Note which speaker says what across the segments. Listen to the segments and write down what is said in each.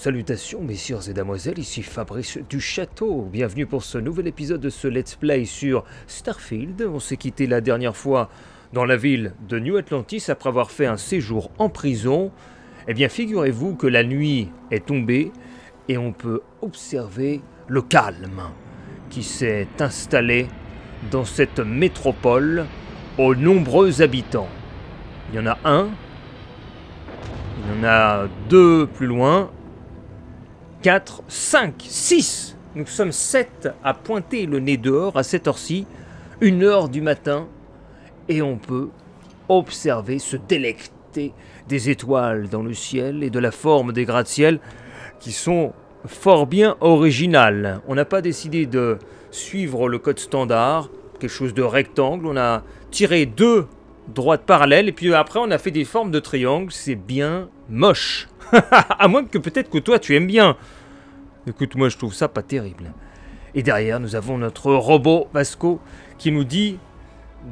Speaker 1: Salutations messieurs et damoiselles, ici Fabrice du Château. Bienvenue pour ce nouvel épisode de ce Let's Play sur Starfield. On s'est quitté la dernière fois dans la ville de New Atlantis après avoir fait un séjour en prison. Eh bien figurez-vous que la nuit est tombée et on peut observer le calme qui s'est installé dans cette métropole aux nombreux habitants. Il y en a un, il y en a deux plus loin, 4, 5, 6. Nous sommes 7 à pointer le nez dehors à cette heure-ci, 1h du matin, et on peut observer, se délecter des étoiles dans le ciel et de la forme des gratte-ciel qui sont fort bien originales. On n'a pas décidé de suivre le code standard, quelque chose de rectangle. On a tiré 2 droites parallèles et puis après on a fait des formes de triangle. C'est bien moche. À moins que peut-être que toi tu aimes bien. Écoute, moi je trouve ça pas terrible. Et derrière nous avons notre robot Vasco qui nous dit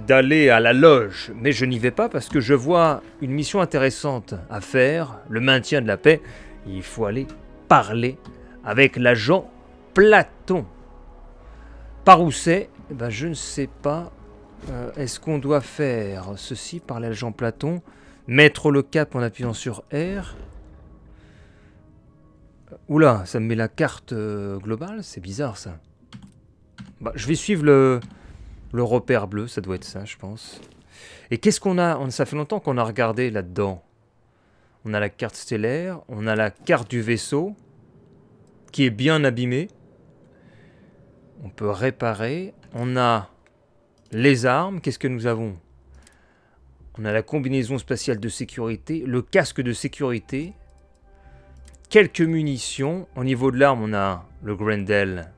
Speaker 1: d'aller à la loge. Mais je n'y vais pas parce que je vois une mission intéressante à faire, le maintien de la paix. Il faut aller parler avec l'agent Platon. Par où c'est? Eh ben, je ne sais pas. Est-ce qu'on doit faire ceci par l'agent Platon? Mettre le cap en appuyant sur R? Oula, ça me met la carte globale, c'est bizarre ça. Bah, je vais suivre le repère bleu, ça doit être ça, je pense. Et qu'est-ce qu'on a? Ça fait longtemps qu'on a regardé là-dedans. On a la carte stellaire, on a la carte du vaisseau, qui est bien abîmée. On peut réparer. On a les armes, qu'est-ce que nous avons? On a la combinaison spatiale de sécurité, le casque de sécurité, quelques munitions. Au niveau de l'arme, on a le Grendel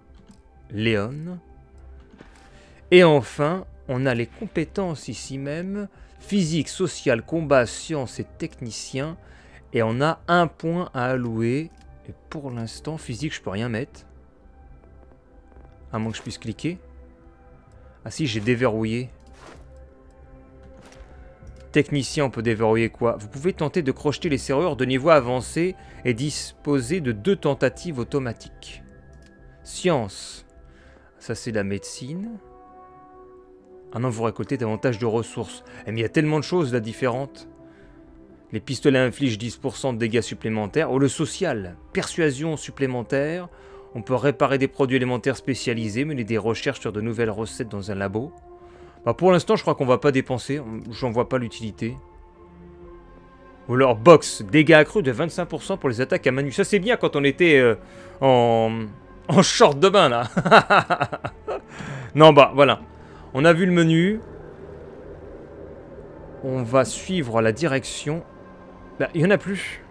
Speaker 1: Léon. Et enfin, on a les compétences ici même, physique, social, combat, sciences et technicien. Et on a un point à allouer. Et pour l'instant, physique, je peux rien mettre. À moins que je puisse cliquer. Ah si, j'ai déverrouillé. Technicien, on peut déverrouiller quoi? Vous pouvez tenter de crocheter les serrures de niveau avancé et disposer de 2 tentatives automatiques. Science. Ça, c'est la médecine. Ah non, vous récoltez davantage de ressources. Mais il y a tellement de choses là différentes. Les pistolets infligent 10% de dégâts supplémentaires. Oh, le social. Persuasion supplémentaire. On peut réparer des produits élémentaires spécialisés, mener des recherches sur de nouvelles recettes dans un labo. Bah pour l'instant, je crois qu'on va pas dépenser. J'en vois pas l'utilité. Ou alors, box. Dégâts accrus de 25% pour les attaques à main nue. Ça, c'est bien quand on était en short de bain, là. Non, bah, voilà. On a vu le menu. On va suivre la direction. Bah, il n'y en a plus.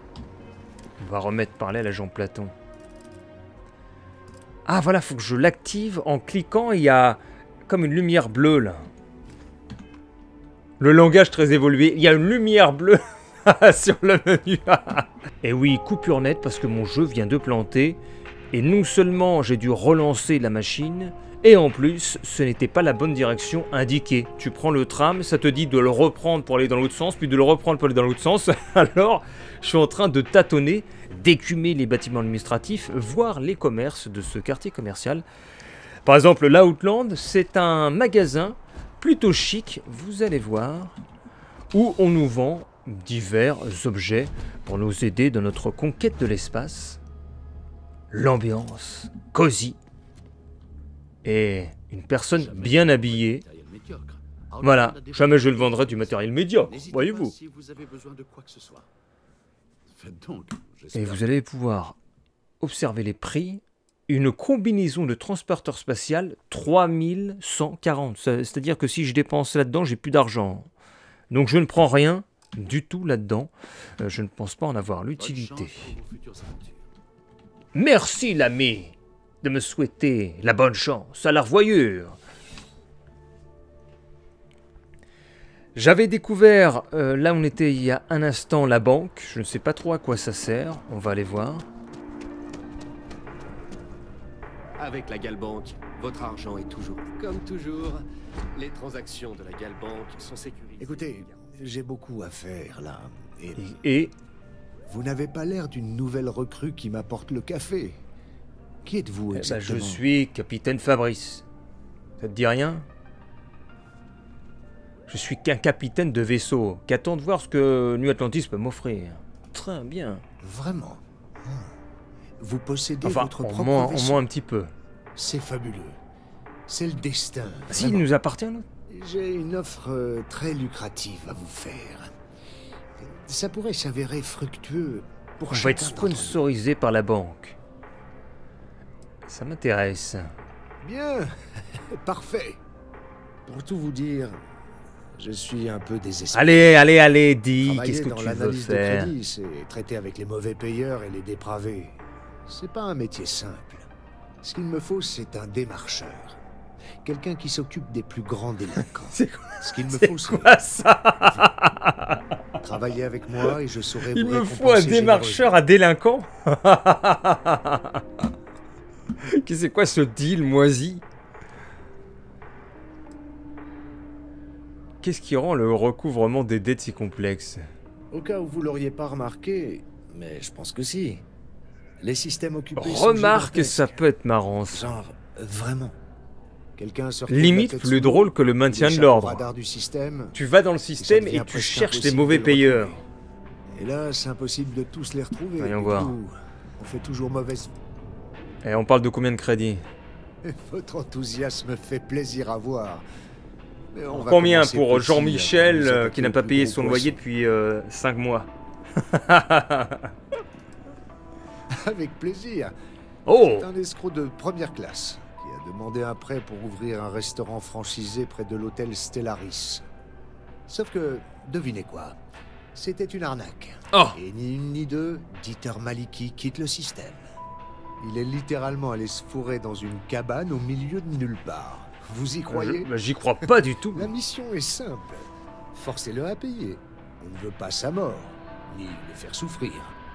Speaker 1: On va remettre parler à l'agent Platon. Ah, voilà, faut que je l'active en cliquant. Il y a comme une lumière bleue, là. Le langage très évolué. Il y a une lumière bleue sur le menu. Et oui, coupure nette parce que mon jeu vient de planter. Et non seulement j'ai dû relancer la machine, et en plus, ce n'était pas la bonne direction indiquée. Tu prends le tram, ça te dit de le reprendre pour aller dans l'autre sens, puis de le reprendre pour aller dans l'autre sens. Alors, je suis en train de tâtonner, d'écumer les bâtiments administratifs, voir les commerces de ce quartier commercial. Par exemple, l'Outland, c'est un magasin plutôt chic, vous allez voir, où on nous vend divers objets pour nous aider dans notre conquête de l'espace. L'ambiance cosy et une personne bien habillée. Voilà, jamais je ne vendrai du matériel médiocre, voyez-vous. Et vous allez pouvoir observer les prix. Une combinaison de transporteur spatial, 3140. C'est-à-dire que si je dépense là-dedans, j'ai plus d'argent. Donc je ne prends rien du tout là-dedans. Je ne pense pas en avoir l'utilité. Merci l'ami de me souhaiter la bonne chance, à la revoyure. J'avais découvert, là où on était il y a un instant, la banque. Je ne sais pas trop à quoi ça sert. On va aller voir.
Speaker 2: Avec la Galbank, votre argent est toujours, comme toujours, les transactions de la Galbank sont sécurisées.
Speaker 3: Écoutez, j'ai beaucoup à faire là.
Speaker 1: Et
Speaker 3: Vous n'avez pas l'air d'une nouvelle recrue qui m'apporte le café. Qui êtes-vous exactement?
Speaker 1: Je suis capitaine Fabrice. Ça te dit rien? Je suis qu'un capitaine de vaisseau, qui attend de voir ce que New Atlantis peut m'offrir. Très bien.
Speaker 3: Vraiment? Vous possédez
Speaker 1: Enfin,
Speaker 3: votre
Speaker 1: au
Speaker 3: propre
Speaker 1: moins
Speaker 3: vaisseau?
Speaker 1: un petit peu.
Speaker 3: C'est fabuleux. C'est le destin.
Speaker 1: S'il
Speaker 3: vraiment.
Speaker 1: nous appartient, là.
Speaker 3: J'ai une offre très lucrative à vous faire. Ça pourrait s'avérer fructueux pour
Speaker 1: On va
Speaker 3: chacun
Speaker 1: être
Speaker 3: d'entre nous.
Speaker 1: sponsorisé par la banque. Ça m'intéresse.
Speaker 3: Bien, parfait. Pour tout vous dire, je suis un peu désespéré.
Speaker 1: Allez, dis,
Speaker 3: Travailler
Speaker 1: qu'est-ce que
Speaker 3: dans
Speaker 1: tu veux
Speaker 3: l'analyse de
Speaker 1: faire?
Speaker 3: crédit, c'est traiter avec les mauvais payeurs et les dépravés. C'est pas un métier simple. Ce qu'il me faut, c'est un démarcheur. Quelqu'un qui s'occupe des plus grands délinquants.
Speaker 1: C'est quoi,
Speaker 3: Ce qu'il me faut, c'est
Speaker 1: quoi ça?
Speaker 3: travailler avec moi et je saurai
Speaker 1: Il
Speaker 3: vous
Speaker 1: me faut un
Speaker 3: récompenser
Speaker 1: démarcheur à délinquant? C'est quoi ce deal moisi? Qu'est-ce qui rend le recouvrement des dettes si complexe?
Speaker 3: généreusement. Au cas où vous l'auriez pas remarqué, mais je pense que si. Les systèmes occupés
Speaker 1: Remarque,
Speaker 3: sont
Speaker 1: ça peut être marrant. Ça.
Speaker 3: genre, vraiment. Quelqu'un se retrouve la
Speaker 1: Limite
Speaker 3: tête
Speaker 1: plus
Speaker 3: sous
Speaker 1: drôle que le
Speaker 3: l'eau,
Speaker 1: maintien
Speaker 3: il
Speaker 1: de
Speaker 3: échappe au
Speaker 1: l'ordre.
Speaker 3: radar du système,
Speaker 1: Tu vas dans le
Speaker 3: ça
Speaker 1: système
Speaker 3: devient
Speaker 1: et tu
Speaker 3: presque
Speaker 1: cherches des
Speaker 3: impossible
Speaker 1: mauvais
Speaker 3: de le
Speaker 1: payeurs.
Speaker 3: retrouver. Et là, c'est impossible de tous les retrouver.
Speaker 1: Voyons
Speaker 3: Du
Speaker 1: voir.
Speaker 3: coup, on fait toujours mauvaise.
Speaker 1: Et on parle de combien de crédits?
Speaker 3: Votre enthousiasme fait plaisir à voir. Mais on va
Speaker 1: Combien
Speaker 3: commencer
Speaker 1: pour
Speaker 3: petit
Speaker 1: Jean-Michel
Speaker 3: avant de nous attaquer
Speaker 1: qui n'a
Speaker 3: au
Speaker 1: pas
Speaker 3: plus
Speaker 1: payé
Speaker 3: gros
Speaker 1: son
Speaker 3: poisson.
Speaker 1: loyer depuis 5 mois?
Speaker 3: Avec plaisir.
Speaker 1: Oh!
Speaker 3: C'est un escroc de première classe qui a demandé un prêt pour ouvrir un restaurant franchisé près de l'hôtel Stellaris. Sauf que, devinez quoi? C'était une arnaque.
Speaker 1: Oh!
Speaker 3: Et ni une ni deux, Dieter Maliki quitte le système. Il est littéralement allé se fourrer dans une cabane au milieu de nulle part. Vous y croyez?
Speaker 1: J'y crois pas du tout.
Speaker 3: La mission est simple. Forcez-le à payer. On ne veut pas sa mort, ni le faire souffrir.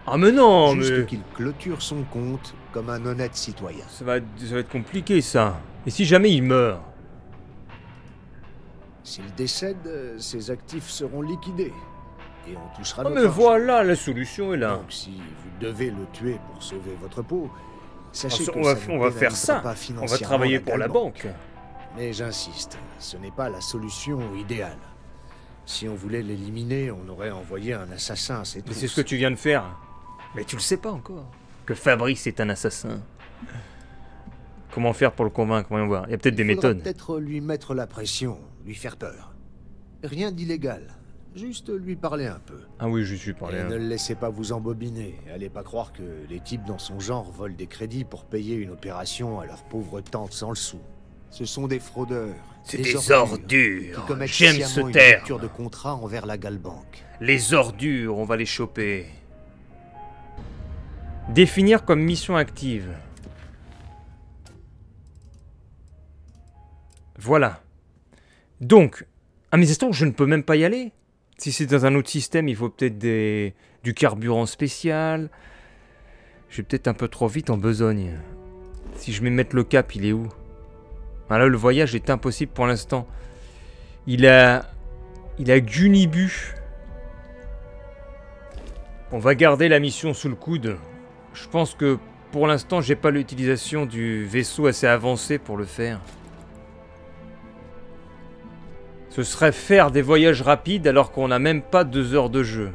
Speaker 1: Ah mais non,
Speaker 3: Juste
Speaker 1: mais...
Speaker 3: qu'il clôture son compte comme un honnête citoyen.
Speaker 1: Ça va être compliqué ça. Et si jamais il meurt?
Speaker 3: S'il décède, ses actifs seront liquidés. Et on touchera
Speaker 1: Ah
Speaker 3: notre
Speaker 1: mais
Speaker 3: argent.
Speaker 1: voilà, la solution est là.
Speaker 3: Donc si vous devez le tuer pour sauver votre peau, sachez
Speaker 1: Ah,
Speaker 3: que
Speaker 1: on va
Speaker 3: ça ne
Speaker 1: faire
Speaker 3: pénalisera
Speaker 1: ça.
Speaker 3: pas
Speaker 1: On va
Speaker 3: financièrement
Speaker 1: travailler pour la
Speaker 3: Galbanque.
Speaker 1: banque.
Speaker 3: Mais j'insiste, ce n'est pas la solution idéale. Si on voulait l'éliminer, on aurait envoyé un assassin à ses
Speaker 1: Mais
Speaker 3: trousses.
Speaker 1: c'est ce que tu viens de faire. Mais tu le sais pas encore. Que Fabrice est un assassin. Comment faire pour le convaincre? Voyons voir. Il y a peut-être des
Speaker 3: Il faudra
Speaker 1: méthodes.
Speaker 3: peut-être lui mettre la pression, lui faire peur. Rien d'illégal. Juste lui parler un peu.
Speaker 1: Ah oui, je suis parlé.
Speaker 3: Et ne le laissez pas vous embobiner. Allez pas croire que les types dans son genre volent des crédits pour payer une opération à leur pauvre tante sans le sou. Ce sont des fraudeurs.
Speaker 1: C'est
Speaker 3: des
Speaker 1: des
Speaker 3: qui
Speaker 1: ordures.
Speaker 3: commettent
Speaker 1: J'aime
Speaker 3: sciemment
Speaker 1: ce
Speaker 3: une
Speaker 1: terme.
Speaker 3: rupture de contrat envers la Galbanque.
Speaker 1: Les ordures, on va les choper. Définir comme mission active. Voilà. Donc, à mes instants, je ne peux même pas y aller. Si c'est dans un autre système, il faut peut-être du carburant spécial. Je vais peut-être un peu trop vite en besogne. Si je vais mettre le cap, il est où? Ah là, le voyage est impossible pour l'instant. Il a Gunibu. On va garder la mission sous le coude. Je pense que pour l'instant, j'ai pas l'utilisation du vaisseau assez avancé pour le faire. Ce serait faire des voyages rapides alors qu'on n'a même pas 2 heures de jeu.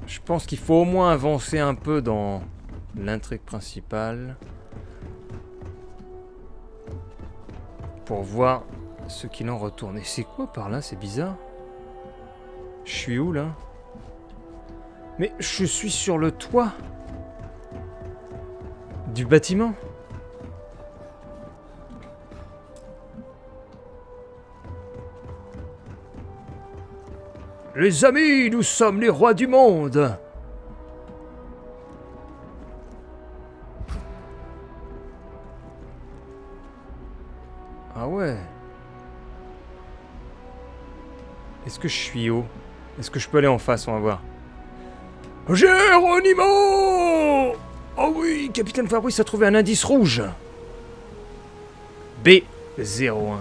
Speaker 1: Je pense qu'il faut au moins avancer un peu dans l'intrigue principale. Pour voir ce qu'il en retourne. Et c'est quoi par là? C'est bizarre. Je suis où là? Mais je suis sur le toit du bâtiment. Les amis, nous sommes les rois du monde. Ah ouais. Est-ce que je suis haut? Est-ce que je peux aller en face? On va voir. Géronimo! Oh oui, Capitaine Fabrice a trouvé un indice rouge. B01.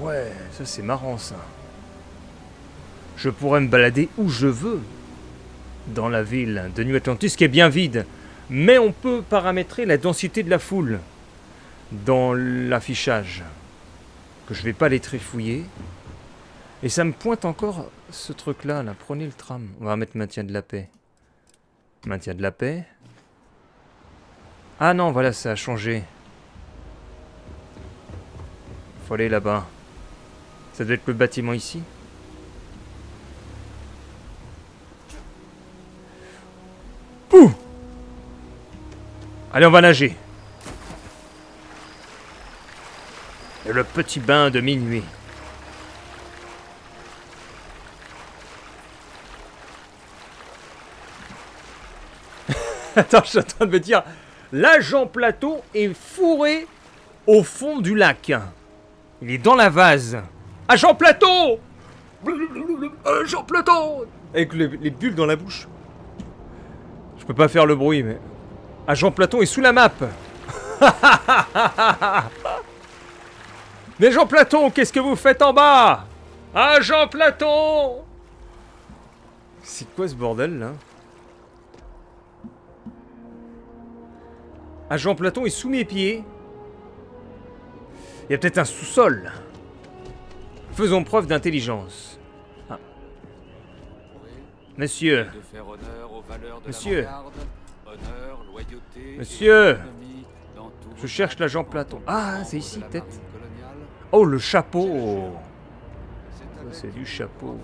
Speaker 1: ouais, ça c'est marrant ça. Je pourrais me balader où je veux dans la ville de New Atlantis qui est bien vide. Mais on peut paramétrer la densité de la foule dans l'affichage. Que je vais pas les trifouiller. Et ça me pointe encore ce truc-là, là. Prenez le tram. On va mettre maintien de la paix. Maintien de la paix. Ah non, voilà, ça a changé. Faut aller là-bas. Ça doit être le bâtiment ici. Pouh! Allez, on va nager. Et le petit bain de minuit. Attends, je suis en train de me dire, l'agent Platon est fourré au fond du lac. Il est dans la vase. Agent Platon! Agent Platon! Avec les bulles dans la bouche. Je peux pas faire le bruit, mais... Agent Platon est sous la map. Mais Agent Platon, qu'est-ce que vous faites en bas? Agent Platon! C'est quoi ce bordel, là? Agent Platon est sous mes pieds. Il y a peut-être un sous-sol. Faisons preuve d'intelligence. Ah. Monsieur. Monsieur. Monsieur. Je cherche l'agent Platon. Ah, c'est ici, peut-être. Oh, le chapeau. C'est du chapeau.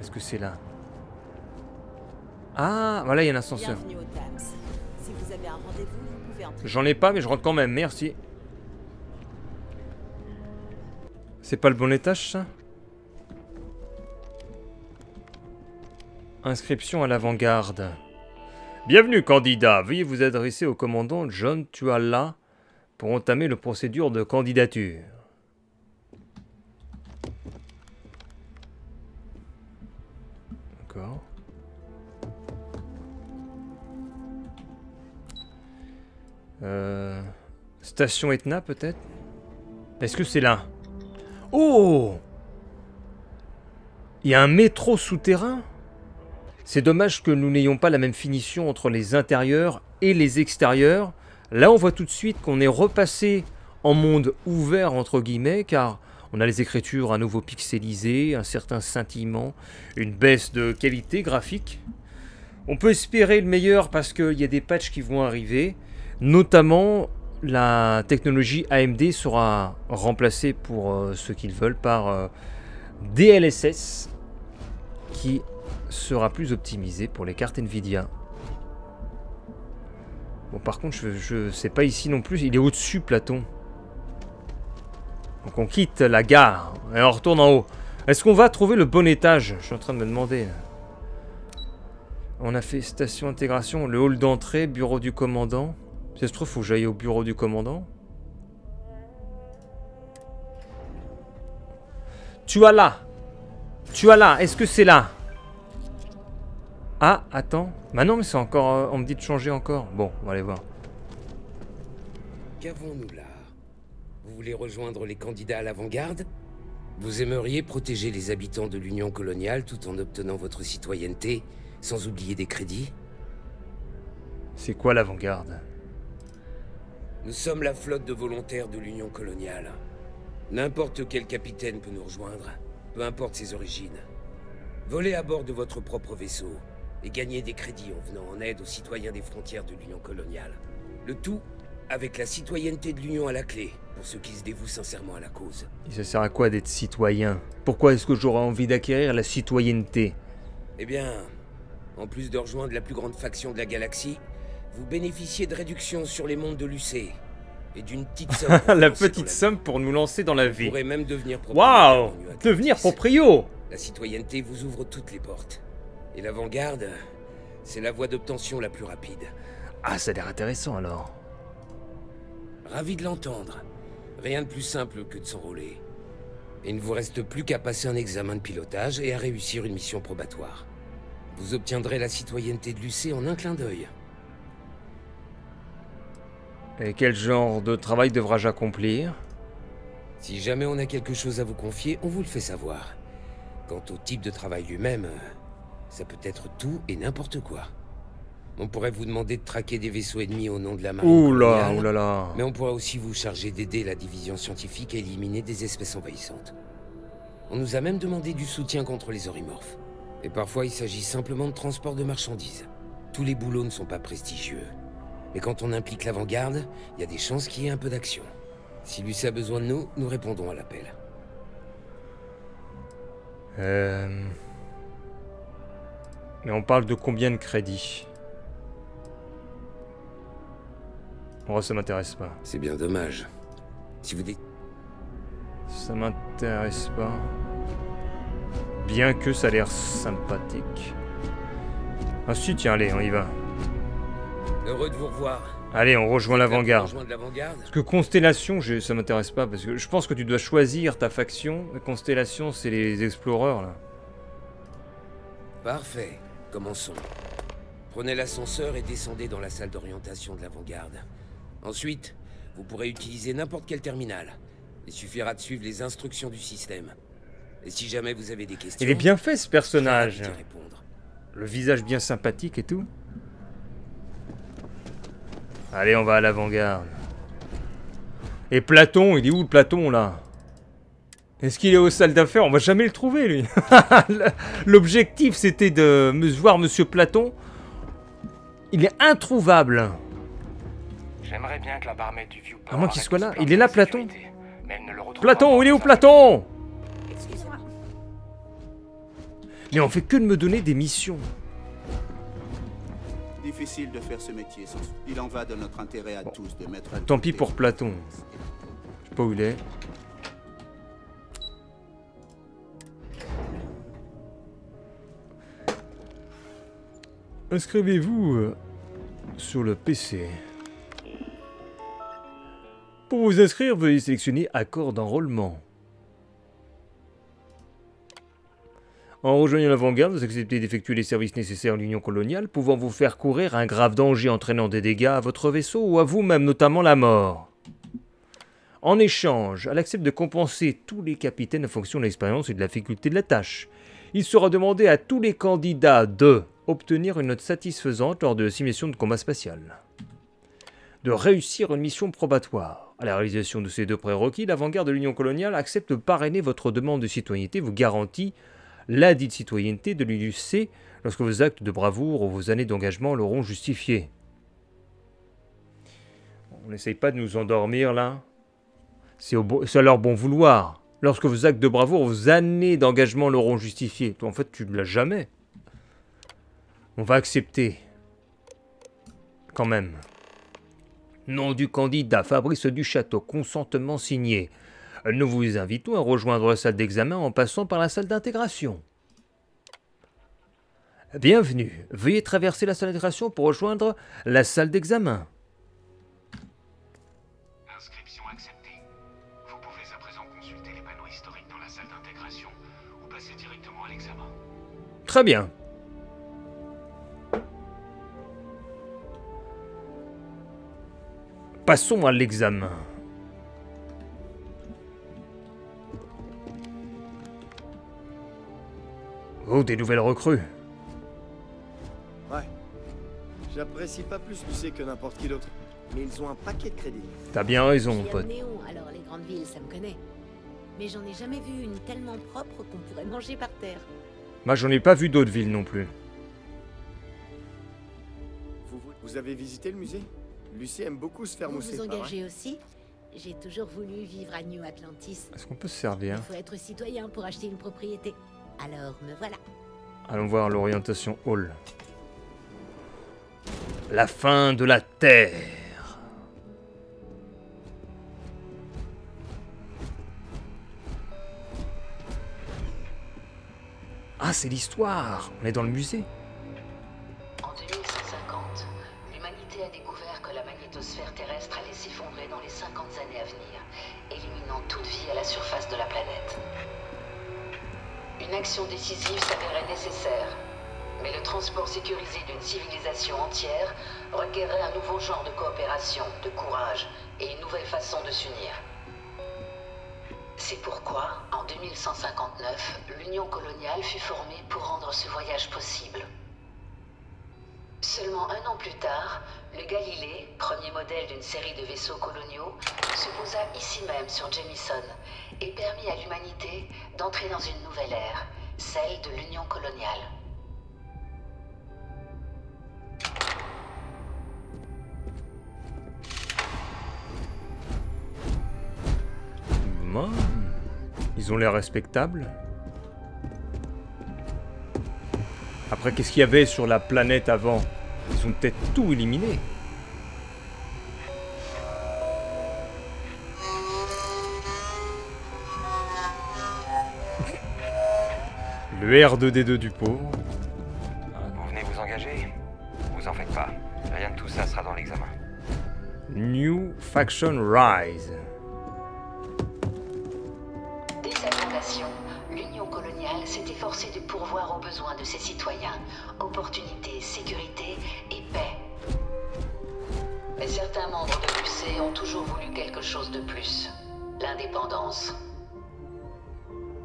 Speaker 1: Est-ce que c'est là? Ah, voilà, il y a un ascenseur. J'en ai pas, mais je rentre quand même, merci. C'est pas le bon étage, ça? Inscription à l'avant-garde. Bienvenue, candidat. Veuillez vous adresser au commandant John Tuala pour entamer la procédure de candidature. D'accord. Station Etna, peut-être? Est-ce que c'est là? Oh! Il y a un métro souterrain? C'est dommage que nous n'ayons pas la même finition entre les intérieurs et les extérieurs. Là, on voit tout de suite qu'on est repassé en monde ouvert, entre guillemets, car on a les écritures à nouveau pixelisées, un certain scintillement, une baisse de qualité graphique. On peut espérer le meilleur parce qu'il y a des patchs qui vont arriver. Notamment, la technologie AMD sera remplacée pour ceux qu'ils veulent par DLSS qui sera plus optimisé pour les cartes Nvidia. Bon, par contre, je sais pas ici non plus. Il est au-dessus, Platon. Donc on quitte la gare et on retourne en haut. Est-ce qu'on va trouver le bon étage? Je suis en train de me demander. On a fait station intégration, le hall d'entrée, bureau du commandant. Si ça se trouve, faut que j'aille au bureau du commandant. Tu as là. Tu as là. Est-ce que c'est là? Ah, attends. Bah non, mais c'est encore... on me dit de changer encore. Bon, on va aller voir.
Speaker 4: Qu'avons-nous là? Vous voulez rejoindre les candidats à l'avant-garde? Vous aimeriez protéger les habitants de l'Union coloniale tout en obtenant votre citoyenneté, sans oublier des crédits?
Speaker 1: C'est quoi l'avant-garde?
Speaker 4: Nous sommes la flotte de volontaires de l'Union coloniale. N'importe quel capitaine peut nous rejoindre, peu importe ses origines. Volez à bord de votre propre vaisseau et gagnez des crédits en venant en aide aux citoyens des frontières de l'Union coloniale. Le tout avec la citoyenneté de l'Union à la clé, pour ceux qui se dévouent sincèrement à la cause.
Speaker 1: Et ça sert à quoi d'être citoyen? Pourquoi est-ce que j'aurais envie d'acquérir la citoyenneté?
Speaker 4: Eh bien, en plus de rejoindre la plus grande faction de la galaxie, vous bénéficiez de réductions sur les mondes de l'UC et d'une petite somme.
Speaker 1: La petite somme pour nous lancer dans la vie.
Speaker 4: Vous pourrez même devenir propriétaire.
Speaker 1: Waouh! Devenir proprio!
Speaker 4: La citoyenneté vous ouvre toutes les portes. Et l'avant-garde, c'est la voie d'obtention la plus rapide.
Speaker 1: Ah, ça a l'air intéressant alors.
Speaker 4: Ravi de l'entendre. Rien de plus simple que de s'enrôler. Il ne vous reste plus qu'à passer un examen de pilotage et à réussir une mission probatoire. Vous obtiendrez la citoyenneté de l'UC en un clin d'œil.
Speaker 1: Et quel genre de travail devrais-je accomplir?
Speaker 4: Si jamais on a quelque chose à vous confier, on vous le fait savoir. Quant au type de travail lui-même, ça peut être tout et n'importe quoi. On pourrait vous demander de traquer des vaisseaux ennemis au nom de la marine coloniale,
Speaker 1: Ouh là là.
Speaker 4: mais on pourra aussi vous charger d'aider la division scientifique à éliminer des espèces envahissantes. On nous a même demandé du soutien contre les orimorphes. Et parfois, il s'agit simplement de transport de marchandises. Tous les boulots ne sont pas prestigieux. Mais quand on implique l'avant-garde, il y a des chances qu'il y ait un peu d'action. Si Lucie a besoin de nous, nous répondons à l'appel.
Speaker 1: Mais on parle de combien de crédits? Oh, ça m'intéresse pas.
Speaker 4: C'est bien dommage. Si vous dites...
Speaker 1: Ça m'intéresse pas. Bien que ça a l'air sympathique. Ah si, tiens, allez, on y va.
Speaker 4: Heureux de vous revoir.
Speaker 1: Allez, on rejoint l'avant-garde.
Speaker 4: Rejoindre l'avant-garde.
Speaker 1: Parce que Constellation, ça m'intéresse pas, parce que je pense que tu dois choisir ta faction. Constellation, c'est les exploreurs, là.
Speaker 4: Parfait. Commençons. Prenez l'ascenseur et descendez dans la salle d'orientation de l'avant-garde. Ensuite, vous pourrez utiliser n'importe quel terminal. Il suffira de suivre les instructions du système. Et si jamais vous avez des questions...
Speaker 1: Il est bien fait, ce personnage.
Speaker 4: je vais répondre.
Speaker 1: Le visage bien sympathique et tout. Allez, on va à l'avant-garde. Et Platon, il est où le Platon, là? Est-ce qu'il est aux salles d'affaires? On va jamais le trouver, lui. L'objectif, c'était de voir Monsieur Platon. Il est introuvable.
Speaker 5: J'aimerais bien que la barmaid du Viewport...
Speaker 1: À moins qu'il
Speaker 5: arrête
Speaker 1: soit
Speaker 5: de
Speaker 1: là.
Speaker 5: se planter
Speaker 1: Il est là,
Speaker 5: de
Speaker 1: Platon.
Speaker 5: sécurité. Mais elle ne le retrouve
Speaker 1: Platon,
Speaker 5: pas
Speaker 1: où il est où
Speaker 5: dans sa-
Speaker 1: Platon?
Speaker 6: Excusez-moi.
Speaker 1: Mais on fait que de me donner des missions.
Speaker 7: Difficile de faire ce métier sans... Il en va de notre intérêt à tous de mettre à...
Speaker 1: Tant pis pour Platon. Je sais pas où il est. Inscrivez-vous sur le PC. Pour vous inscrire, veuillez sélectionner accord d'enrôlement. En rejoignant l'avant-garde, vous acceptez d'effectuer les services nécessaires à l'Union coloniale, pouvant vous faire courir un grave danger entraînant des dégâts à votre vaisseau ou à vous-même, notamment la mort. En échange, elle accepte de compenser tous les capitaines en fonction de l'expérience et de la difficulté de la tâche. Il sera demandé à tous les candidats de obtenir une note satisfaisante lors de simulations de combat spatial, de réussir une mission probatoire. À la réalisation de ces deux prérequis, l'avant-garde de l'Union coloniale accepte de parrainer votre demande de citoyenneté, vous garantit la dite citoyenneté de l'UC lorsque vos actes de bravoure ou vos années d'engagement l'auront justifié. On n'essaye pas de nous endormir là. C'est à leur bon vouloir. Lorsque vos actes de bravoure, vos années d'engagement l'auront justifié. Toi, en fait, tu ne l'as jamais. On va accepter. Quand même. Nom du candidat Fabrice Duchâteau, consentement signé. Nous vous invitons à rejoindre la salle d'examen en passant par la salle d'intégration. Bienvenue. Veuillez traverser la salle d'intégration pour rejoindre la salle d'examen.
Speaker 5: Inscription acceptée. Vous pouvez à présent consulter les panneaux historiques dans la salle d'intégration ou passer directement à l'examen.
Speaker 1: Très bien. Passons à l'examen. Oh, des nouvelles recrues.
Speaker 8: Ouais. J'apprécie pas plus Lucé que n'importe qui d'autre. Mais ils ont un paquet de crédits.
Speaker 1: T'as bien raison, mon
Speaker 6: Je
Speaker 1: pote.
Speaker 6: viens de Néon, alors les grandes villes, ça me connaît. Mais j'en ai jamais vu une tellement propre qu'on pourrait manger par terre.
Speaker 1: Moi, j'en ai pas vu d'autres villes non plus.
Speaker 8: Vous avez visité le musée? Lucie aime beaucoup se faire
Speaker 6: Vous
Speaker 8: mousser.
Speaker 6: vous
Speaker 8: pas vrai?
Speaker 6: engagez aussi? J'ai toujours voulu vivre à New Atlantis.
Speaker 1: Est-ce qu'on peut se servir?
Speaker 6: Il faut être citoyen pour acheter une propriété. Alors me voilà.
Speaker 1: Allons voir l'orientation hall. La fin de la Terre. Ah, c'est l'histoire. On est dans le musée.
Speaker 9: En 2150, l'humanité a découvert que la magnétosphère terrestre allait s'effondrer dans les 50 années à venir, éliminant toute vie à la surface de la planète. Une action décisive s'avérait nécessaire, mais le transport sécurisé d'une civilisation entière requérait un nouveau genre de coopération, de courage et une nouvelle façon de s'unir. C'est pourquoi, en 2159, l'Union coloniale fut formée pour rendre ce voyage possible. Seulement un an plus tard, le Galilée, premier modèle d'une série de vaisseaux coloniaux, se posa ici même sur Jamison et permit à l'humanité d'entrer dans une nouvelle ère, celle de l'Union coloniale.
Speaker 1: Ils ont l'air respectables. Après, qu'est-ce qu'il y avait sur la planète avant? Ils ont peut-être tout éliminé. Le R2D2 du pauvre.
Speaker 10: Vous venez vous engager? Vous en faites pas. Rien de tout ça sera dans l'examen.
Speaker 1: New Faction Rise.
Speaker 9: Dès sa fondation, l'Union coloniale s'est efforcée de pourvoir aux besoins de ses citoyens, opportunités, sécurité et paix. Mais certains membres de l'UC ont toujours voulu quelque chose de plus, l'indépendance.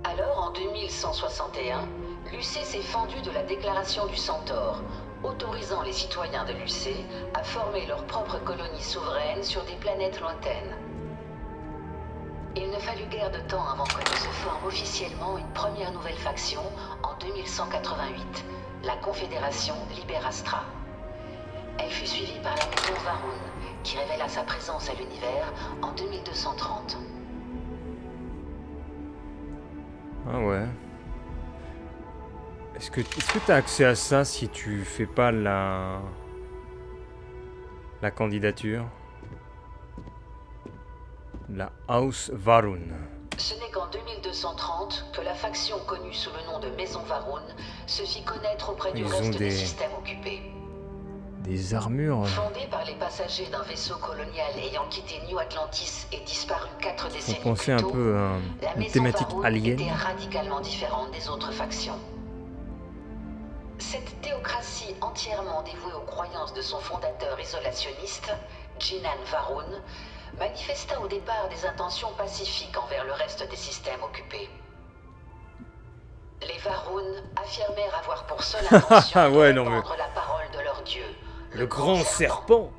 Speaker 9: Alors, en 2161, l'UC s'est fendu de la déclaration du Centaure, autorisant les citoyens de l'UC à former leur propre colonie souveraine sur des planètes lointaines. Il ne fallut guère de temps avant que ne se forme officiellement une première nouvelle faction en 2188, la Confédération Liberastra. Elle fut suivie par la maison Varun, qui révéla sa présence à l'univers en 2230.
Speaker 1: Ah ouais. Est-ce que tu as accès à ça si tu fais pas la candidature? La House Varun.
Speaker 9: Ce n'est qu'en 2230 que la faction connue sous le nom de Maison Varun se fit connaître auprès du reste des systèmes occupés.
Speaker 1: Des armures.
Speaker 9: Fondée par les passagers d'un vaisseau colonial ayant quitté New Atlantis et disparu 4 décennies
Speaker 1: On pensait
Speaker 9: plus tôt,
Speaker 1: un peu à
Speaker 9: la
Speaker 1: une
Speaker 9: Maison
Speaker 1: thématique
Speaker 9: Varun
Speaker 1: alien.
Speaker 9: était radicalement différente des autres factions. Cette théocratie entièrement dévouée aux croyances de son fondateur isolationniste, Jinan Varun, manifesta au départ des intentions pacifiques envers le reste des systèmes occupés. Les Varun affirmèrent avoir pour seule intention de répandre la parole de leur dieu,
Speaker 1: le grand serpent.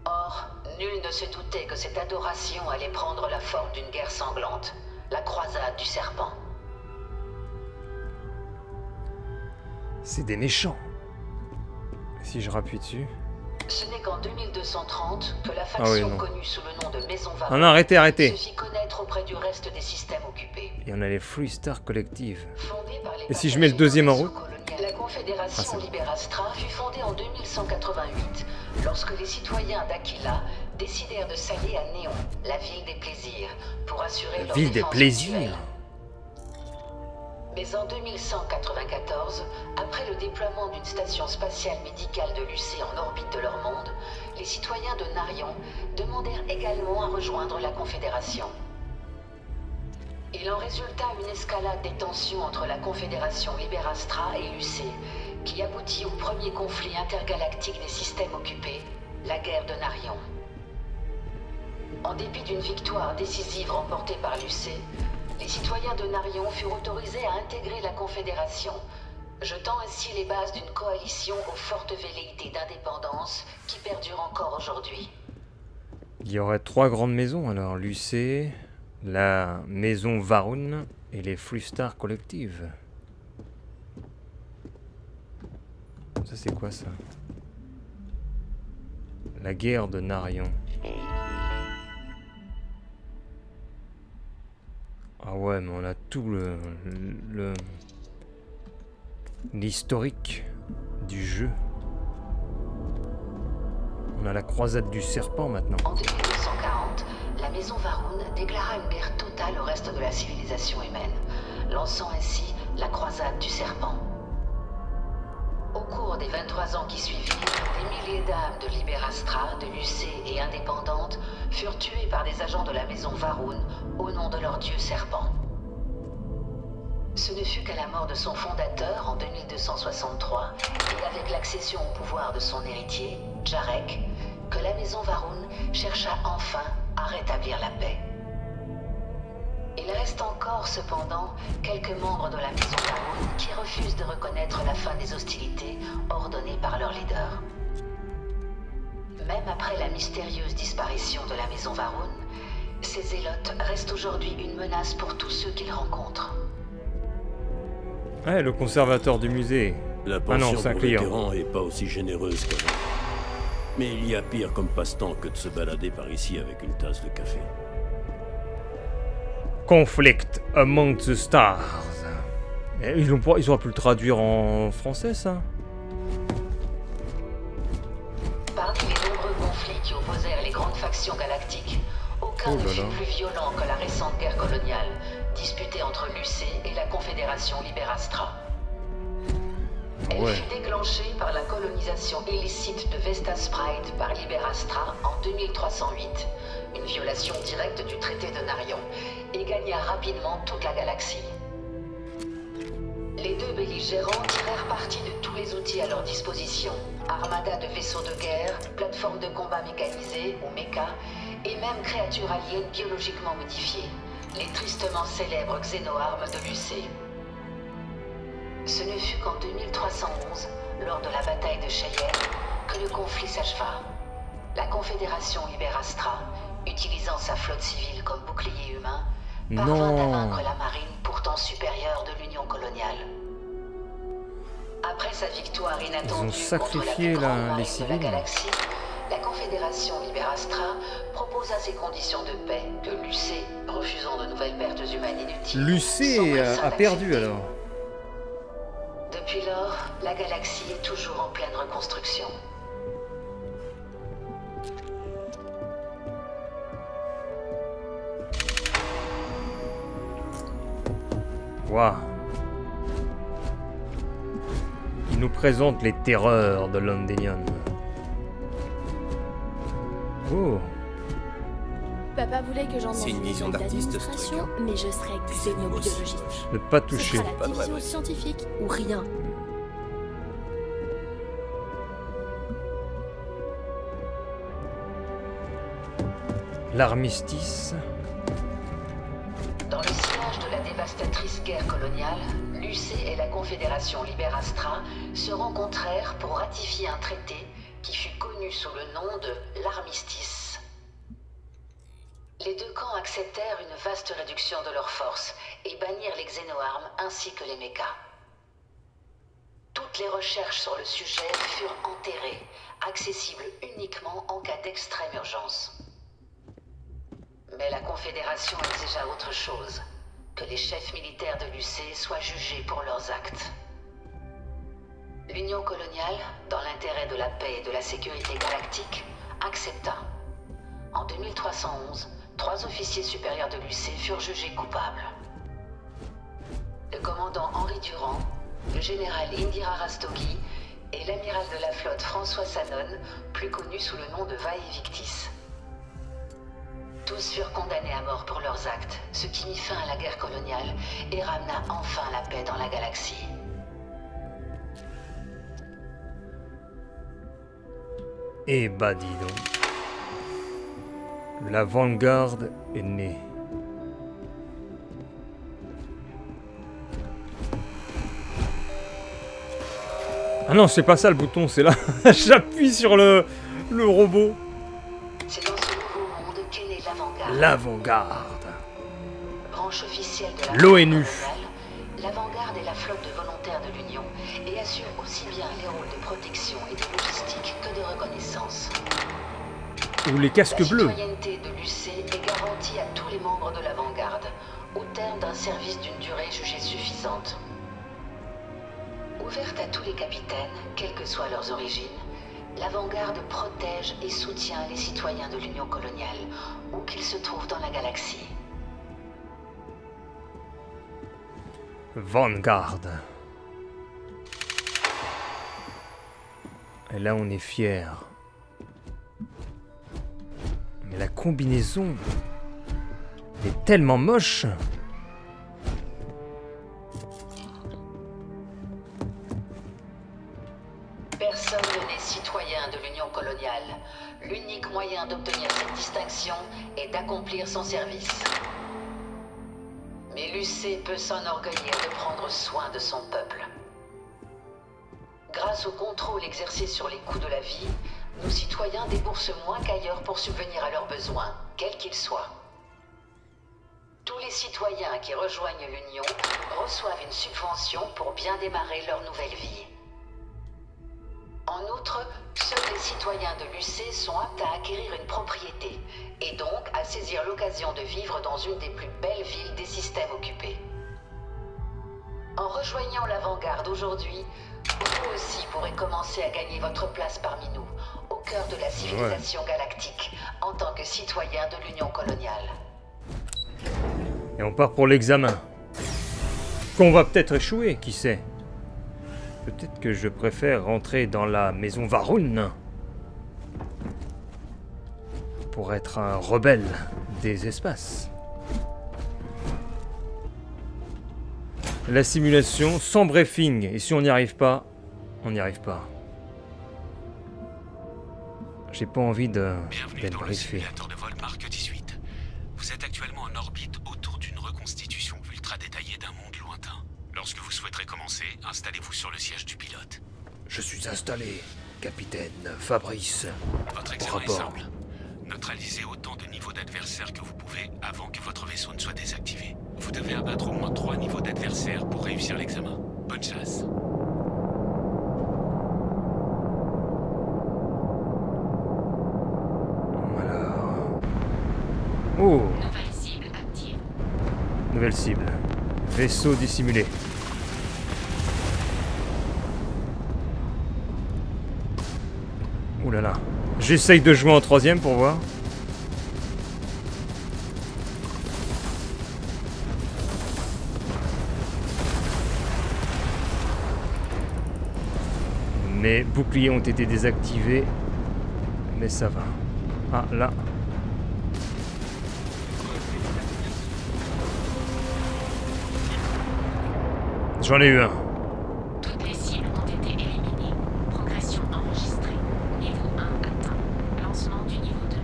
Speaker 9: Or, nul ne se doutait que cette adoration allait prendre la forme d'une guerre sanglante, la croisade du serpent.
Speaker 1: C'est des méchants. Si je rappuie dessus.
Speaker 9: Ce n'est qu'en 2230 que la faction connue sous le nom de Maison Varun
Speaker 1: non, arrêtez.
Speaker 9: se fit connaître auprès du reste des systèmes occupés.
Speaker 1: Il y en a les Free Star Collective.
Speaker 9: Et
Speaker 1: si je mets le deuxième en route?
Speaker 9: La Confédération Liberastra fut fondée en 2188, lorsque les citoyens d'Aquila décidèrent de s'allier à Néon, la ville des plaisirs, pour assurer leur
Speaker 1: ville des
Speaker 9: défense
Speaker 1: plaisirs
Speaker 9: mutuelle. Mais en 2194, après le déploiement d'une station spatiale médicale de l'UC en orbite de leur monde, les citoyens de Narion demandèrent également à rejoindre la Confédération. Il en résulta une escalade des tensions entre la Confédération Liberastra et l'UC, qui aboutit au premier conflit intergalactique des systèmes occupés, la guerre de Narion. En dépit d'une victoire décisive remportée par l'UC, les citoyens de Narion furent autorisés à intégrer la Confédération, jetant ainsi les bases d'une coalition aux fortes velléités d'indépendance qui perdure encore aujourd'hui.
Speaker 1: Il y aurait 3 grandes maisons alors, l'UC, la Maison Varun et les Free Star Collective. Ça c'est quoi ça? La guerre de Narion. Ah ouais, mais on a tout l'historique du jeu. On a la croisade du serpent maintenant.
Speaker 9: En 2240, la Maison Varun déclara une guerre totale au reste de la civilisation humaine, lançant ainsi la croisade du serpent. Au cours des 23 ans qui suivirent, des milliers d'âmes de Liberastra, de l'UC et indépendantes furent tuées par des agents de la Maison Varun au nom de leur dieu serpent. Ce ne fut qu'à la mort de son fondateur en 2263 et avec l'accession au pouvoir de son héritier, Jarek, que la Maison Varun chercha enfin à rétablir la paix. reste encore, cependant, quelques membres de la Maison Varun qui refusent de reconnaître la fin des hostilités ordonnées par leur leader. Même après la mystérieuse disparition de la Maison Varun, ces zélotes restent aujourd'hui une menace pour tous ceux qu'ils rencontrent.
Speaker 1: Ouais, le conservateur du musée.
Speaker 11: La
Speaker 1: Ah non,
Speaker 11: pension
Speaker 1: c'est un
Speaker 11: pour
Speaker 1: client.
Speaker 11: vétérans est pas aussi généreuse qu'avant. Mais il y a pire comme passe-temps que de se balader par ici avec une tasse de café.
Speaker 1: Conflict Among the Stars. Et ils auraient pu le traduire en français, ça?
Speaker 9: Parmi les nombreux conflits qui opposèrent les grandes factions galactiques, aucun ne fut plus violent que la récente guerre coloniale, disputée entre l'UC et la Confédération Liberastra. Elle fut déclenchée par la colonisation illicite de Vestas Pride par Liberastra en 2308, une violation directe du traité de Narion, et gagna rapidement toute la galaxie. Les deux belligérants tirèrent parti de tous les outils à leur disposition, armadas de vaisseaux de guerre, plateformes de combat mécanisées ou méca, et même créatures aliens biologiquement modifiées, les tristement célèbres xénoarmes de l'UC. Ce ne fut qu'en 2311, lors de la bataille de Cheyenne, que le conflit s'acheva. La Confédération Liberastra, utilisant sa flotte civile comme bouclier humain, parvint à vaincre la marine pourtant supérieure de l'Union coloniale. Après sa victoire inattendue contre la plus grande marine de la galaxie, la Confédération Liberastra proposa ses conditions de paix que l'UC, refusant de nouvelles pertes humaines inutiles,
Speaker 1: L'UC a perdu alors.
Speaker 9: Depuis lors, la galaxie est toujours en pleine reconstruction.
Speaker 1: Waouh. Il nous présente les terreurs de Londinium. Oh.
Speaker 12: Papa voulait que j'en
Speaker 13: C'est une vision d'artiste, ce truc. Hein.
Speaker 12: Mais je serais xénobiologiste.
Speaker 1: Ne pas toucher.
Speaker 12: Ce sera la division scientifique ou rien.
Speaker 1: L'armistice.
Speaker 9: Dans le sillage de la dévastatrice guerre coloniale, l'UC et la Confédération Liberastra se rencontrèrent pour ratifier un traité qui fut connu sous le nom de l'armistice. Les deux camps acceptèrent une vaste réduction de leurs forces et bannirent les xénoarmes ainsi que les mechas. Toutes les recherches sur le sujet furent enterrées, accessibles uniquement en cas d'extrême urgence. Mais la Confédération exigea autre chose, que les chefs militaires de l'UC soient jugés pour leurs actes. L'Union coloniale, dans l'intérêt de la paix et de la sécurité galactique, accepta. En 2311, 3 officiers supérieurs de l'UC furent jugés coupables. Le commandant Henri Durand, le général Indira Rastogi et l'amiral de la flotte François Sanon, plus connu sous le nom de Vae Victis. Tous furent condamnés à mort pour leurs actes, ce qui mit fin à la guerre coloniale et ramena enfin la paix dans la galaxie.
Speaker 1: Eh bah dis donc. La Vanguard est née. Ah non, c'est pas ça le bouton, c'est là. J'appuie sur le robot.
Speaker 9: C'est dans ce nouveau monde qu'est née l'Avant-Garde.
Speaker 1: L'Avant-Garde.
Speaker 9: Branche officielle de
Speaker 1: l'ONU.
Speaker 9: L'Avant-Garde est la flotte de volontaires de l'Union et assure aussi bien les rôles de protection et de logistique que de reconnaissance.
Speaker 1: Ou les casques bleus.
Speaker 9: La citoyenneté de l'UC est garantie à tous les membres de l'Avant-Garde, au terme d'un service d'une durée jugée suffisante. Ouverte à tous les capitaines, quelles que soient leurs origines, l'Avant-Garde protège et soutient les citoyens de l'Union coloniale, où qu'ils se trouvent dans la galaxie.
Speaker 1: Vanguard. Et là, on est fiers. Mais la combinaison est tellement moche.
Speaker 9: Personne n'est citoyen de l'Union coloniale. L'unique moyen d'obtenir cette distinction est d'accomplir son service. Mais l'UC peut s'enorgueillir de prendre soin de son peuple. Grâce au contrôle exercé sur les coûts de la vie, nos citoyens déboursent moins qu'ailleurs pour subvenir à leurs besoins, quels qu'ils soient. Tous les citoyens qui rejoignent l'Union reçoivent une subvention pour bien démarrer leur nouvelle vie. En outre, seuls les citoyens de l'UC sont aptes à acquérir une propriété, et donc à saisir l'occasion de vivre dans une des plus belles villes des systèmes occupés. En rejoignant l'avant-garde aujourd'hui, vous aussi pourrez commencer à gagner votre place parmi nous, au cœur de la civilisation galactique, en tant que citoyen de l'Union coloniale.
Speaker 1: Et on part pour l'examen. Qu'on va peut-être échouer, qui sait? Peut-être que je préfère rentrer dans la maison Varun pour être un rebelle des espaces. La simulation sans briefing. Et si on n'y arrive pas, on n'y arrive pas. J'ai pas envie d'être briefé.
Speaker 5: De vol Mark 18. Vous êtes actuellement en orbite autour d'une reconstitution ultra détaillée d'un monde lointain. Lorsque vous souhaiterez commencer, installez-vous sur le siège du pilote.
Speaker 1: Je suis installé, capitaine Fabrice.
Speaker 5: Votre examen est simple. Neutralisez autant de niveaux d'adversaires que vous pouvez avant que votre vaisseau ne soit désactivé. Vous devez abattre au moins 3 niveaux d'adversaires pour réussir l'examen. Bonne chasse.
Speaker 1: Alors... Oh!
Speaker 9: Nouvelle cible active.
Speaker 1: Nouvelle cible. Vaisseau dissimulé. Ouh là là. J'essaye de jouer en troisième pour voir. Mes boucliers ont été désactivés. Mais ça va. Ah là. J'en ai eu un.
Speaker 9: Toutes les cibles ont été éliminées. Progression enregistrée. Niveau 1 atteint. Lancement du niveau 2.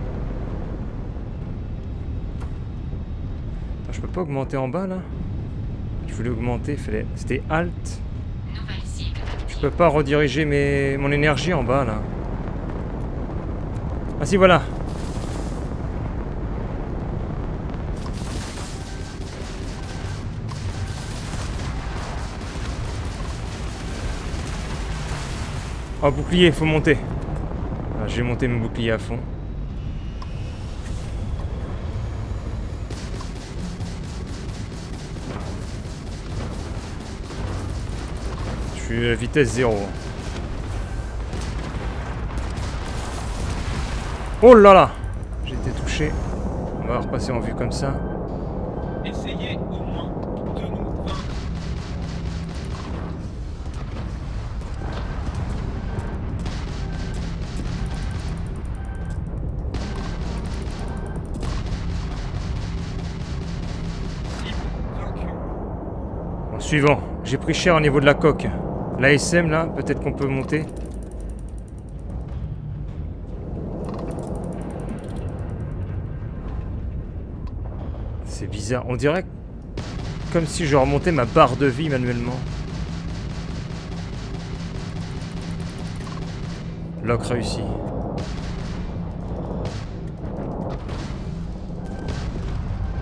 Speaker 1: Attends, je peux pas augmenter en bas là? Je voulais augmenter, c'était Alt.
Speaker 9: Nouvelle cible active.
Speaker 1: Je peux pas rediriger mon énergie en bas là. Ah si, voilà. Oh, bouclier, faut monter. Ah, j'ai monté mon bouclier à fond. Je suis à vitesse 0. Oh là là! J'ai été touché. On va repasser en vue comme ça.
Speaker 14: Essayez au moins de nous vaincre.
Speaker 1: Bon, suivant. J'ai pris cher au niveau de la coque. L'ASM là, peut-être qu'on peut monter. C'est bizarre. On dirait comme si je remontais ma barre de vie manuellement. Lock réussi.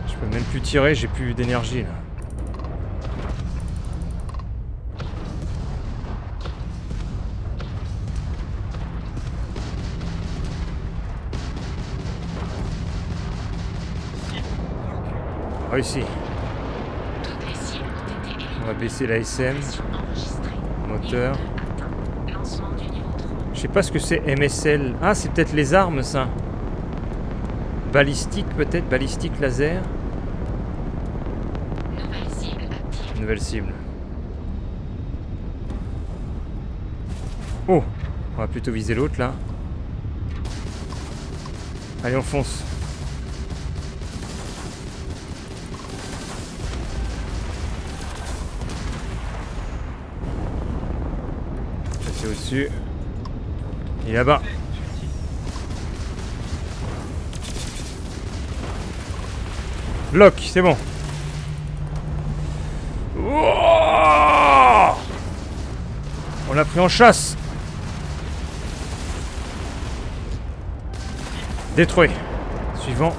Speaker 1: Je peux même plus tirer, j'ai plus d'énergie là. Réussi. On va baisser la SM. Moteur. Je sais pas ce que c'est MSL. Ah, c'est peut-être les armes ça. Balistique peut-être. Balistique laser.
Speaker 9: Nouvelle cible active.
Speaker 1: Nouvelle cible. Oh, on va plutôt viser l'autre là. Allez, on fonce. Au-dessus. Et là-bas. Lock, c'est bon. On l'a pris en chasse. Détruit. Suivant.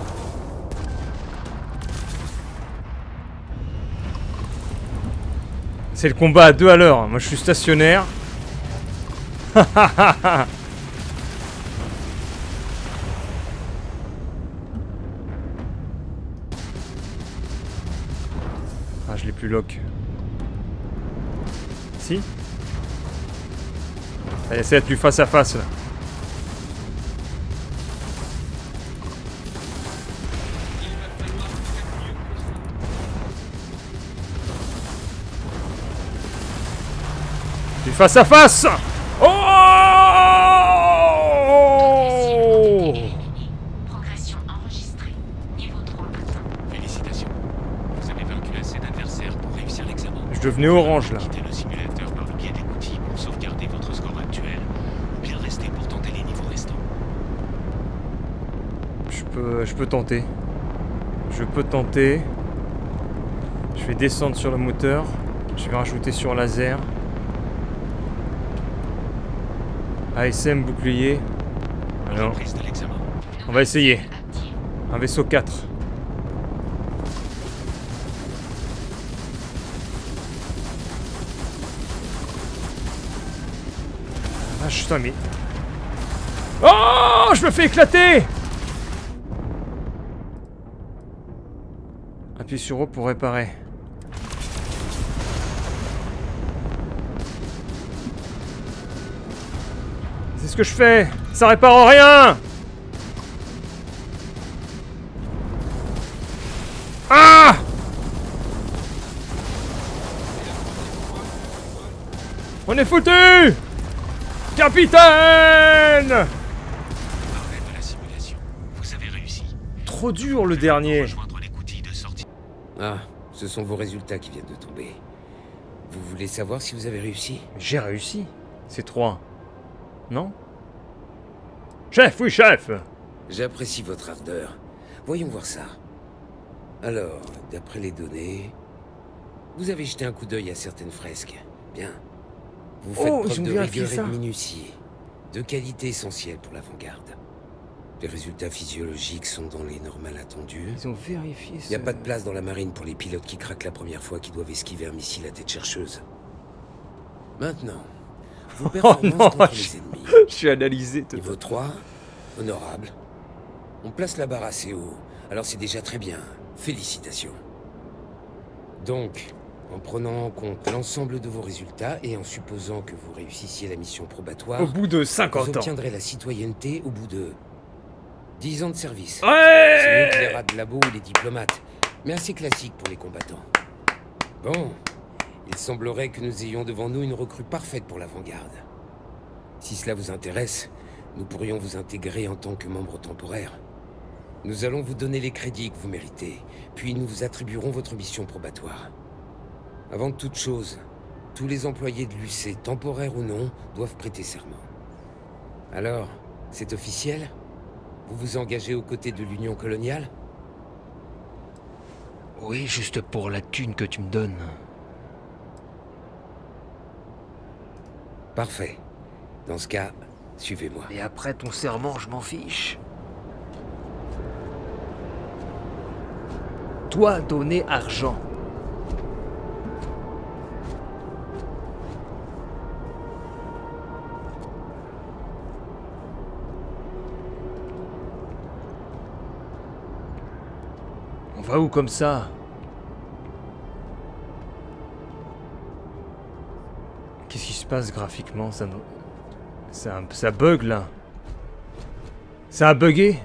Speaker 1: C'est le combat à 2 à l'heure. Moi je suis stationnaire. Ah, je l'ai plus lock. Si. Allez, essaie d'être plus face à face là. Du face à face. Oh!
Speaker 5: Progression enregistrée. Niveau 3. Félicitations. Vous avez vaincu assez d'adversaires pour réussir l'examen.
Speaker 1: Je devenais orange là.
Speaker 5: Quittez le simulateur par le biais des outils pour sauvegarder votre score actuel, ou bien rester pour tenter les niveaux restants.
Speaker 1: Je peux tenter. Je peux tenter. Je vais descendre sur le moteur. Je vais rajouter sur laser. ASM bouclier. Alors, on va essayer. Un vaisseau 4. Ah, putain, mais... Oh, je me fais éclater. Appuie sur O pour réparer. C'est ce que je fais. Ça répare rien. Ah! On est foutu! Capitaine!
Speaker 5: Parfait de la simulation. Vous avez réussi.
Speaker 1: Trop dur le dernier.
Speaker 4: Ah, ce sont vos résultats qui viennent de tomber. Vous voulez savoir si vous avez réussi?
Speaker 1: J'ai réussi. C'est 3. Non? Chef, oui, chef!
Speaker 4: J'apprécie votre ardeur. Voyons voir ça. Alors, d'après les données, vous avez jeté un coup d'œil à certaines fresques. Bien. Vous faites preuve de rigueur et de minutie. De qualité essentielle pour l'avant-garde. Les résultats physiologiques sont dans les normales attendues.
Speaker 1: Ils ont vérifié ça.
Speaker 4: Il n'y a pas de place dans la marine pour les pilotes qui craquent la première fois, qui doivent esquiver un missile à tête chercheuse. Maintenant, vos performances contre les ennemis.
Speaker 1: Je suis analysé.
Speaker 4: Niveau 3, honorable. On place la barre assez haut, alors c'est déjà très bien. Félicitations. Donc, en prenant en compte l'ensemble de vos résultats et en supposant que vous réussissiez la mission probatoire,
Speaker 1: au bout de 50 ans,
Speaker 4: vous obtiendrez la citoyenneté au bout de 10 ans de service.
Speaker 1: Ouais!
Speaker 4: C'est mieux que les rats de labo ou les diplomates, mais assez classique pour les combattants. Bon, il semblerait que nous ayons devant nous une recrue parfaite pour l'avant-garde. Si cela vous intéresse, nous pourrions vous intégrer en tant que membre temporaire. Nous allons vous donner les crédits que vous méritez, puis nous vous attribuerons votre mission probatoire. Avant toute chose, tous les employés de l'UC, temporaires ou non, doivent prêter serment. Alors, c'est officiel? Vous vous engagez aux côtés de l'Union coloniale?
Speaker 1: Oui, juste pour la thune que tu me donnes.
Speaker 4: Parfait. Dans ce cas, suivez-moi.
Speaker 1: Et après ton serment, je m'en fiche. Toi, donner argent. On va où comme ça? Qu'est-ce qui se passe graphiquement? Ça bug là. Ça a bugué.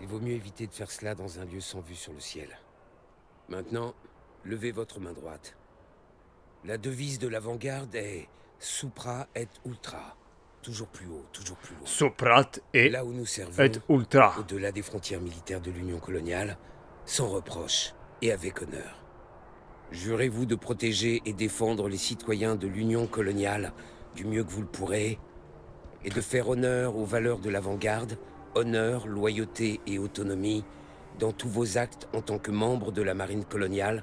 Speaker 4: Il vaut mieux éviter de faire cela dans un lieu sans vue sur le ciel. Maintenant, levez votre main droite. La devise de l'avant-garde est Supra et Ultra. Toujours plus haut, toujours plus haut.
Speaker 1: Supra et
Speaker 4: là où nous servons,
Speaker 1: Ultra.
Speaker 4: Au-delà des frontières militaires de l'Union coloniale, sans reproche et avec honneur. Jurez-vous de protéger et défendre les citoyens de l'Union coloniale du mieux que vous le pourrez, et de faire honneur aux valeurs de l'avant-garde, honneur, loyauté et autonomie, dans tous vos actes en tant que membre de la marine coloniale?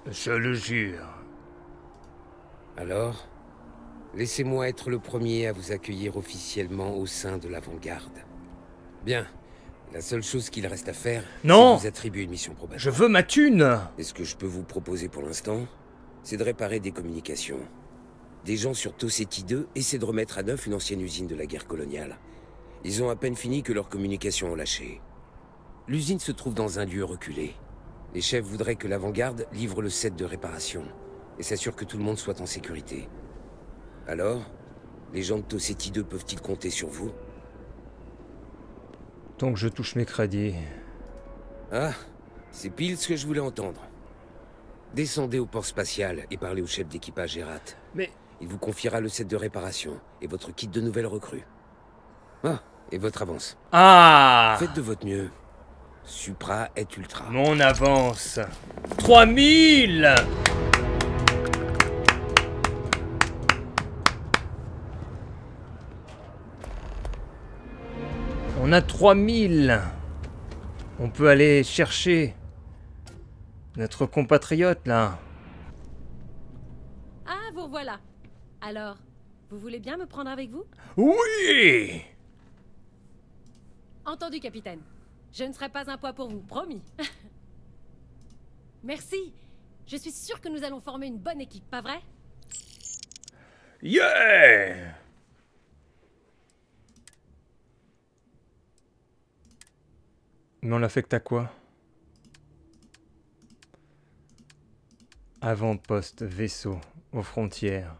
Speaker 1: Je le jure.
Speaker 4: Alors, laissez-moi être le premier à vous accueillir officiellement au sein de l'avant-garde. Bien. La seule chose qu'il reste à faire, c'est vous attribuer une mission probatoire.
Speaker 1: Je veux ma thune.
Speaker 4: Et ce que je peux vous proposer pour l'instant, c'est de réparer des communications. Des gens sur Toseti 2 essaient de remettre à neuf une ancienne usine de la guerre coloniale. Ils ont à peine fini que leurs communications ont lâché. L'usine se trouve dans un lieu reculé. Les chefs voudraient que l'avant-garde livre le set de réparation et s'assure que tout le monde soit en sécurité. Alors, les gens de Toseti 2 peuvent-ils compter sur vous?
Speaker 1: Tant que je touche mes crédits.
Speaker 4: Ah, c'est pile ce que je voulais entendre. Descendez au port spatial et parlez au chef d'équipage Erat.
Speaker 1: Mais...
Speaker 4: il vous confiera le set de réparation et votre kit de nouvelles recrues. Ah, et votre avance.
Speaker 1: Ah!
Speaker 4: Faites de votre mieux. Supra est ultra.
Speaker 1: Mon avance. 3000! On a 3000. On peut aller chercher notre compatriote, là.
Speaker 15: Ah, vous revoilà. Alors, vous voulez bien me prendre avec vous?
Speaker 1: Oui!
Speaker 15: Entendu, capitaine. Je ne serai pas un poids pour vous, promis. Merci. Je suis sûr que nous allons former une bonne équipe, pas vrai?
Speaker 1: Yeah! Mais on l'affecte à quoi? Avant-poste, vaisseau, aux frontières.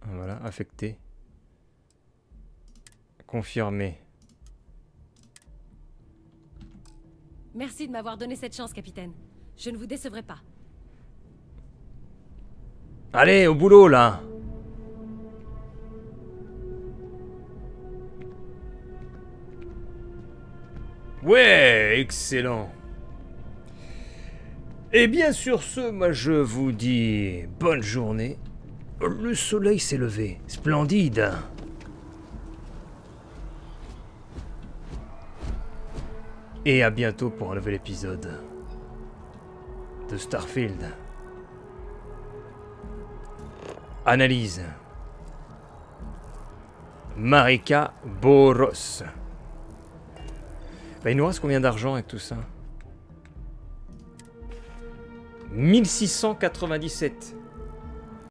Speaker 1: Voilà, affecté. Confirmé.
Speaker 15: Merci de m'avoir donné cette chance, capitaine. Je ne vous décevrai pas.
Speaker 1: Allez, au boulot, là! Ouais, excellent. Et bien sur ce, moi je vous dis bonne journée. Le soleil s'est levé, splendide. Et à bientôt pour un nouvel épisode de Starfield. Analyse. Marika Boros. Bah, il nous reste combien d'argent avec tout ça? 1697.